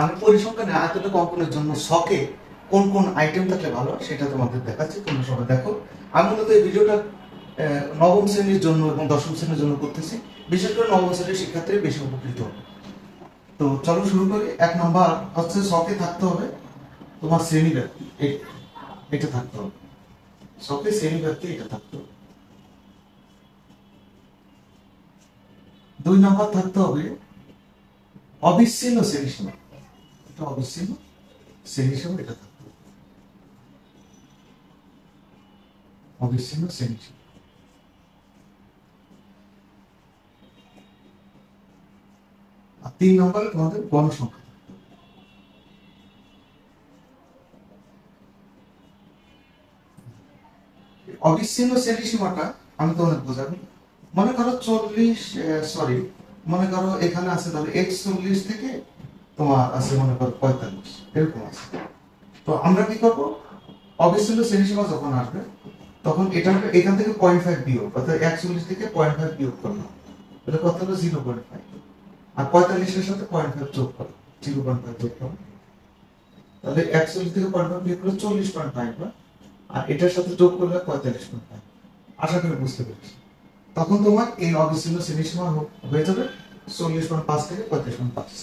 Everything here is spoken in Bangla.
আমি পরিসংখ্যানে আয়তনের অঙ্কনের জন্য শখে কোন কোন আইটেম থাকলে ভালো সেটা তোমাদের দেখাচ্ছি, তোমরা সবাই দেখো। আমি মূলত এই ভিডিওটা নবম শ্রেণীর জন্য এবং দশম শ্রেণীর জন্য করতেছি, বিশেষ করে নবম শ্রেণীর শিক্ষার্থী বেশি উপকৃত হবে। তো চলো শুরু করি। 1 নম্বর হচ্ছে শখে থাকতে হবে তোমার শ্রেণী ব্যাপ্তি, এটা থাকতে হবে। শখে শ্রেণী ব্যাপ্তি এটা থাকতে হবে। 2 নম্বর থাকতে হবে অবিচ্ছিন্ন শ্রেণী সীমা, এটা অবিচ্ছিন্ন শ্রেণী সীমা, এটা থাকতে হবে অবিচ্ছিন্ন শ্রেণী সীমা। আর 3 নম্বরে তোমাদের গণসংখ্যা। অবিচ্ছিন্ন শ্রেণী সীমাটা আমি তোমাদের বোঝাবো। মনে করো 40, সরি, মনে করো এখানে আছে ধরো 41 থেকে তোমার আছে মনে করো 45, এরকম আছে। তো আমরা কি করব, অবিচ্ছিন্ন শ্রেণী সীমা যখন আসবে তখন এটা এখান থেকে 0.5 বিয়োগ, অর্থাৎ 41 থেকে 0.5 বিয়োগ করলাম, এটা কত হলো 0.5। আর 45 এর সাথে 0.5 যোগ করো, 0.5 যোগ করো, তাহলে 41 থেকে 0.5 বিয়োগ করলে 40.5 হয়। আর এটার সাথে যোগ করলে 45.5। আশা করি বুঝতে পেরেছি। তখন তোমার এই অবিচ্ছিন্ন শ্রেণী সীমা হয়ে যাবে 40.5 থেকে 45.5।